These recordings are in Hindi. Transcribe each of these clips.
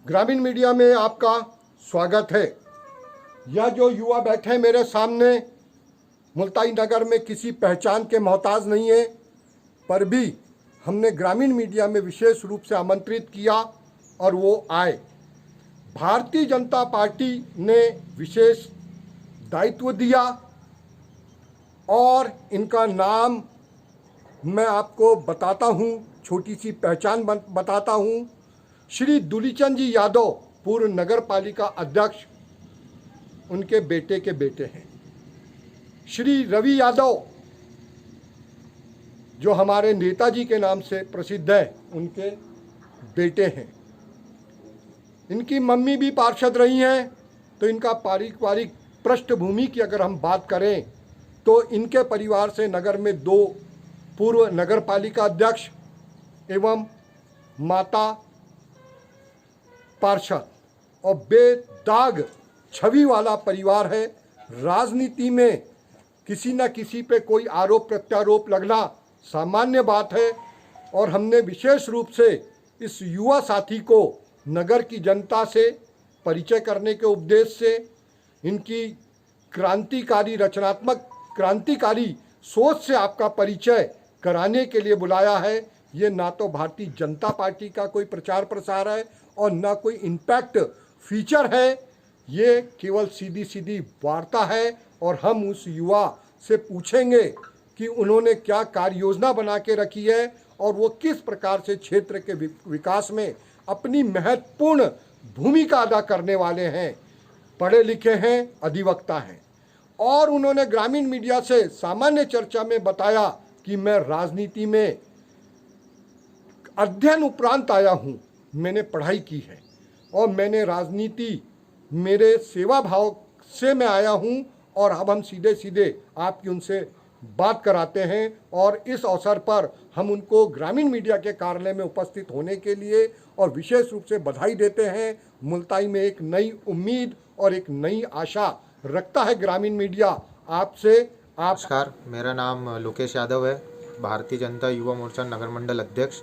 ग्रामीण मीडिया में आपका स्वागत है। यह जो युवा बैठे मेरे सामने मुल्ताई नगर में किसी पहचान के मोहताज नहीं है, पर भी हमने ग्रामीण मीडिया में विशेष रूप से आमंत्रित किया और वो आए। भारतीय जनता पार्टी ने विशेष दायित्व दिया और इनका नाम मैं आपको बताता हूँ, छोटी सी पहचान बताता हूँ। श्री दुलीचंद जी यादव पूर्व नगर पालिका अध्यक्ष, उनके बेटे के बेटे हैं। श्री रवि यादव जो हमारे नेताजी के नाम से प्रसिद्ध है, उनके बेटे हैं। इनकी मम्मी भी पार्षद रही हैं, तो इनका पारिवारिक पृष्ठभूमि की अगर हम बात करें तो इनके परिवार से नगर में 2 पूर्व नगर पालिका अध्यक्ष एवं माता पार्षद और बेदाग छवि वाला परिवार है। राजनीति में किसी न किसी पे कोई आरोप प्रत्यारोप लगना सामान्य बात है और हमने विशेष रूप से इस युवा साथी को नगर की जनता से परिचय करने के उद्देश्य से, इनकी क्रांतिकारी रचनात्मक क्रांतिकारी सोच से आपका परिचय कराने के लिए बुलाया है। ये ना तो भारतीय जनता पार्टी का कोई प्रचार प्रसार है और ना कोई इम्पैक्ट फीचर है, ये केवल सीधी सीधी वार्ता है। और हम उस युवा से पूछेंगे कि उन्होंने क्या कार्य योजना बना के रखी है और वो किस प्रकार से क्षेत्र के विकास में अपनी महत्वपूर्ण भूमिका अदा करने वाले हैं। पढ़े लिखे हैं, अधिवक्ता हैं और उन्होंने ग्रामीण मीडिया से सामान्य चर्चा में बताया कि मैं राजनीति में अध्ययन उपरांत आया हूँ, मैंने पढ़ाई की है और मैंने राजनीति मेरे सेवा भाव से मैं आया हूँ। और अब हम सीधे सीधे आपकी उनसे बात कराते हैं और इस अवसर पर हम उनको ग्रामीण मीडिया के कार्यालय में उपस्थित होने के लिए और विशेष रूप से बधाई देते हैं। मुल्ताई में एक नई उम्मीद और एक नई आशा रखता है ग्रामीण मीडिया आपसे। नमस्कार, मेरा नाम लोकेश यादव है, भारतीय जनता युवा मोर्चा नगर मंडल अध्यक्ष।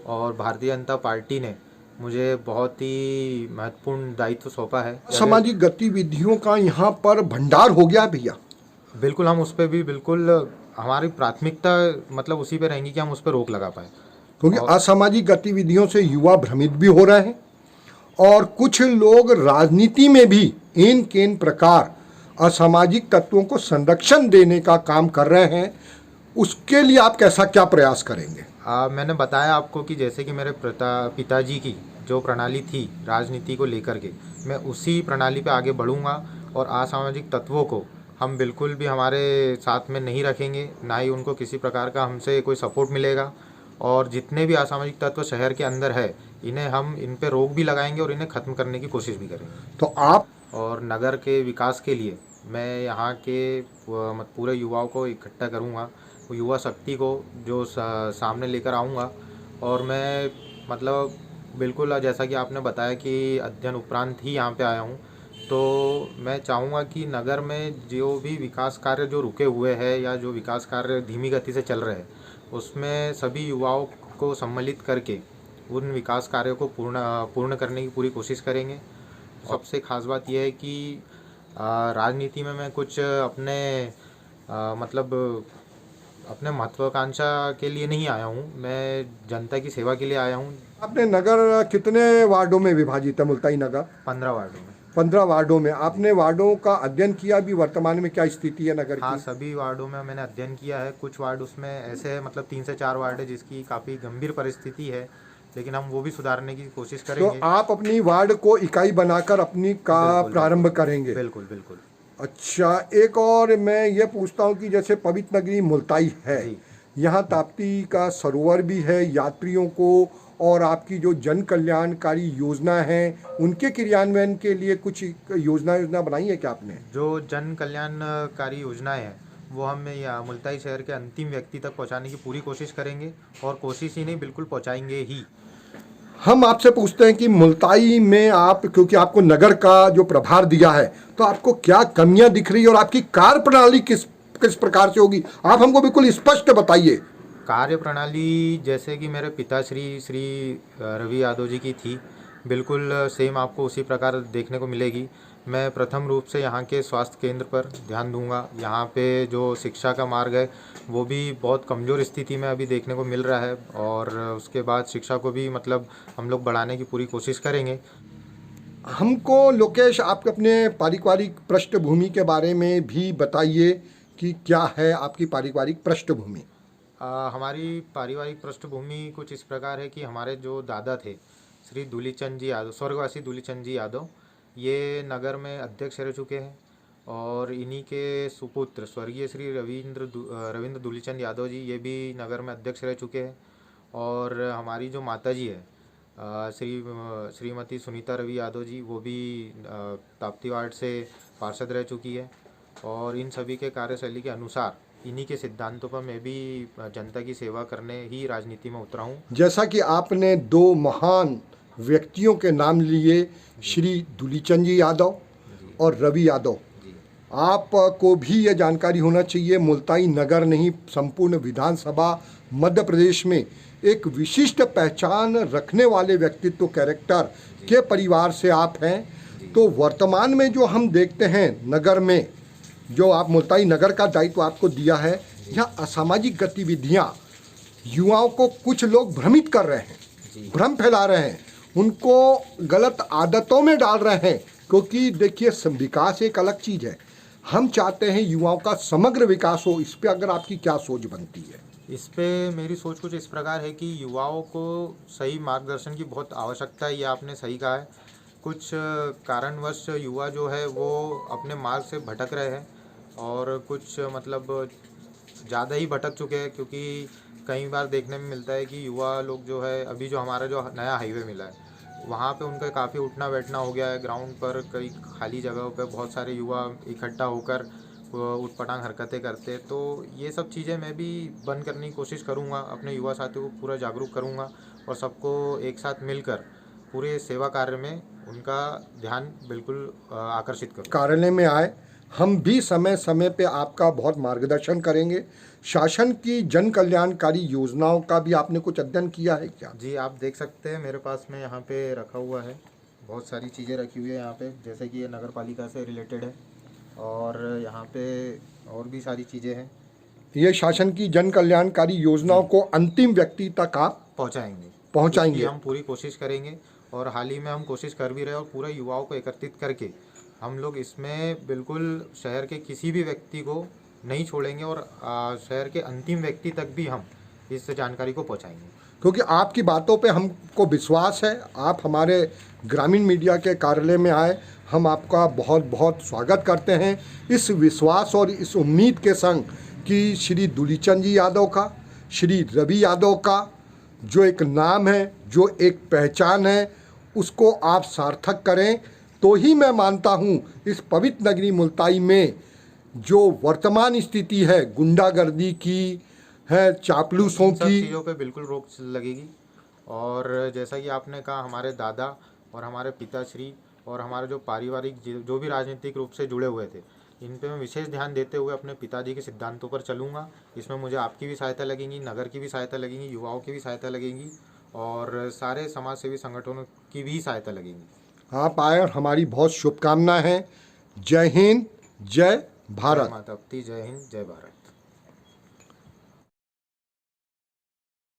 और भारतीय जनता पार्टी ने मुझे बहुत ही महत्वपूर्ण दायित्व सौंपा है। सामाजिक गतिविधियों का यहाँ पर भंडार हो गया भैया। बिल्कुल, हम उस पर भी बिल्कुल हमारी प्राथमिकता मतलब उसी पे रहेंगी कि हम उस पर रोक लगा पाए, क्योंकि असामाजिक गतिविधियों से युवा भ्रमित भी हो रहे हैं और कुछ लोग राजनीति में भी इन केन प्रकार असामाजिक तत्वों को संरक्षण देने का काम कर रहे हैं। उसके लिए आप कैसा क्या प्रयास करेंगे? मैंने बताया आपको कि जैसे कि मेरे पिताजी की जो प्रणाली थी राजनीति को लेकर के, मैं उसी प्रणाली पे आगे बढ़ूंगा और असामाजिक तत्वों को हम बिल्कुल भी हमारे साथ में नहीं रखेंगे, ना ही उनको किसी प्रकार का हमसे कोई सपोर्ट मिलेगा। और जितने भी असामाजिक तत्व शहर के अंदर है, इन्हें हम इन पे रोक भी लगाएंगे और इन्हें ख़त्म करने की कोशिश भी करेंगे। तो आप और नगर के विकास के लिए मैं यहाँ के पूरे युवाओं को इकट्ठा करूँगा, वो युवा शक्ति को जो सामने लेकर आऊँगा। और मैं मतलब बिल्कुल जैसा कि आपने बताया कि अध्ययन उपरांत ही यहाँ पे आया हूँ, तो मैं चाहूँगा कि नगर में जो भी विकास कार्य जो रुके हुए हैं या जो विकास कार्य धीमी गति से चल रहे हैं, उसमें सभी युवाओं को सम्मिलित करके उन विकास कार्यों को पूर्ण करने की पूरी कोशिश करेंगे। सबसे खास बात यह है कि राजनीति में मैं कुछ अपने महत्वाकांक्षा के लिए नहीं आया हूँ, मैं जनता की सेवा के लिए आया हूँ। आपने नगर कितने वार्डों में विभाजित है मुल्ताई नगर? 15 वार्डों में। 15 वार्डों में आपने वार्डों का अध्ययन किया, भी वर्तमान में क्या स्थिति है नगर की? हाँ, सभी वार्डों में मैंने अध्ययन किया है। कुछ वार्ड उसमें ऐसे है, मतलब 3 से 4 वार्ड है जिसकी काफ़ी गंभीर परिस्थिति है, लेकिन हम वो भी सुधारने की कोशिश करेंगे। तो आप अपनी वार्ड को इकाई बनाकर अपनी का प्रारंभ करेंगे? बिल्कुल बिल्कुल। अच्छा, एक और मैं ये पूछता हूँ कि जैसे पवित्र नगरी मुल्ताई है, यहाँ ताप्ती का सरोवर भी है, यात्रियों को और आपकी जो जन कल्याणकारी योजना है उनके क्रियान्वयन के लिए कुछ योजना बनाई है क्या आपने? जो जन कल्याणकारी योजनाएं हैं वो हम मुल्ताई शहर के अंतिम व्यक्ति तक पहुंचाने की पूरी कोशिश करेंगे, और कोशिश ही नहीं बल्कि पहुंचाएंगे ही। हम आपसे पूछते हैं कि मुल्ताई में आप, क्योंकि आपको नगर का जो प्रभार दिया है, तो आपको क्या कमियां दिख रही है और आपकी कार्य प्रणाली किस प्रकार से होगी? आप हमको बिल्कुल स्पष्ट बताइए। कार्य प्रणाली जैसे कि मेरे पिताश्री श्री रवि यादव जी की थी, बिल्कुल सेम आपको उसी प्रकार देखने को मिलेगी। मैं प्रथम रूप से यहाँ के स्वास्थ्य केंद्र पर ध्यान दूंगा। यहाँ पे जो शिक्षा का मार्ग है वो भी बहुत कमज़ोर स्थिति में अभी देखने को मिल रहा है, और उसके बाद शिक्षा को भी मतलब हम लोग बढ़ाने की पूरी कोशिश करेंगे। हमको लोकेश आप अपने पारिवारिक पृष्ठभूमि के बारे में भी बताइए कि क्या है आपकी पारिवारिक पृष्ठभूमि। हमारी पारिवारिक पृष्ठभूमि कुछ इस प्रकार है कि हमारे जो दादा थे श्री दूलीचंद जी यादव, स्वर्गवासी दूलीचंद जी यादव, ये नगर में अध्यक्ष रह चुके हैं, और इन्हीं के सुपुत्र स्वर्गीय श्री रविंद्र दूलीचंद यादव जी, ये भी नगर में अध्यक्ष रह चुके हैं। और हमारी जो माता जी है श्रीमती सुनीता रवि यादव जी, वो भी ताप्ती वार्ड से पार्षद रह चुकी है। और इन सभी के कार्यशैली के अनुसार, इन्हीं के सिद्धांतों पर मैं भी जनता की सेवा करने ही राजनीति में उतरा हूँ। जैसा कि आपने दो महान व्यक्तियों के नाम लिए, श्री दूलीचंद जी यादव और रवि यादव, जी आपको भी ये जानकारी होना चाहिए, मुल्ताई नगर नहीं संपूर्ण विधानसभा मध्य प्रदेश में एक विशिष्ट पहचान रखने वाले व्यक्तित्व कैरेक्टर के परिवार से आप हैं। तो वर्तमान में जो हम देखते हैं नगर में, जो आप मुल्ताई नगर का दायित्व आपको दिया है, यहाँ असामाजिक गतिविधियाँ युवाओं को कुछ लोग भ्रमित कर रहे हैं, भ्रम फैला रहे हैं, उनको गलत आदतों में डाल रहे हैं। क्योंकि देखिए, विकास एक अलग चीज़ है, हम चाहते हैं युवाओं का समग्र विकास हो। इस पे अगर आपकी क्या सोच बनती है? इस पे मेरी सोच कुछ इस प्रकार है कि युवाओं को सही मार्गदर्शन की बहुत आवश्यकता है। ये आपने सही कहा है। कुछ कारणवश युवा जो है वो अपने मार्ग से भटक रहे हैं, और कुछ मतलब ज़्यादा ही भटक चुके हैं, क्योंकि कई बार देखने में मिलता है कि युवा लोग जो है, अभी जो हमारा जो नया हाईवे मिला है वहाँ पे उनका काफ़ी उठना बैठना हो गया है। ग्राउंड पर कई खाली जगहों पे बहुत सारे युवा इकट्ठा होकर उटपटांग हरकतें करते। तो ये सब चीज़ें मैं भी बंद करने की कोशिश करूँगा, अपने युवा साथियों को पूरा जागरूक करूँगा, और सबको एक साथ मिलकर पूरे सेवा कार्य में उनका ध्यान बिल्कुल आकर्षित करूँ। कार्यालय में आए, हम भी समय समय पे आपका बहुत मार्गदर्शन करेंगे। शासन की जन कल्याणकारी योजनाओं का भी आपने कुछ अध्ययन किया है क्या? जी, आप देख सकते हैं मेरे पास में यहाँ पे रखा हुआ है, बहुत सारी चीज़ें रखी हुई है यहाँ पे, जैसे कि ये नगर पालिका से रिलेटेड है, और यहाँ पे और भी सारी चीज़ें हैं। ये शासन की जन कल्याणकारी योजनाओं को अंतिम व्यक्ति तक आप पहुँचाएंगे। इसकी हम पूरी कोशिश करेंगे, और हाल ही में हम कोशिश कर भी रहे हैं, और पूरे युवाओं को एकत्रित करके हम लोग इसमें बिल्कुल शहर के किसी भी व्यक्ति को नहीं छोड़ेंगे, और शहर के अंतिम व्यक्ति तक भी हम इस जानकारी को पहुंचाएंगे। क्योंकि आपकी बातों पे हमको विश्वास है। आप हमारे ग्रामीण मीडिया के कार्यालय में आए, हम आपका बहुत बहुत स्वागत करते हैं, इस विश्वास और इस उम्मीद के संग कि श्री दूलीचंद जी यादव का, श्री रवि यादव का जो एक नाम है, जो एक पहचान है, उसको आप सार्थक करें। तो ही मैं मानता हूँ इस पवित्र नगरी मुल्ताई में जो वर्तमान स्थिति है, गुंडागर्दी की है, चापलूसों सब की, चीज़ों पे बिल्कुल रोक लगेगी। और जैसा कि आपने कहा, हमारे दादा और हमारे पिताश्री और हमारे जो पारिवारिक जो भी राजनीतिक रूप से जुड़े हुए थे, इन पे मैं विशेष ध्यान देते हुए अपने पिताजी के सिद्धांतों पर चलूँगा। इसमें मुझे आपकी भी सहायता लगेगी, नगर की भी सहायता लगेगी, युवाओं की भी सहायता लगेगी, और सारे समाज सेवी संगठनों की भी सहायता लगेगी। आप आए और हमारी बहुत शुभकामनाएं हैं। जय हिंद, जय भारत। माता, जय हिंद, जय भारत।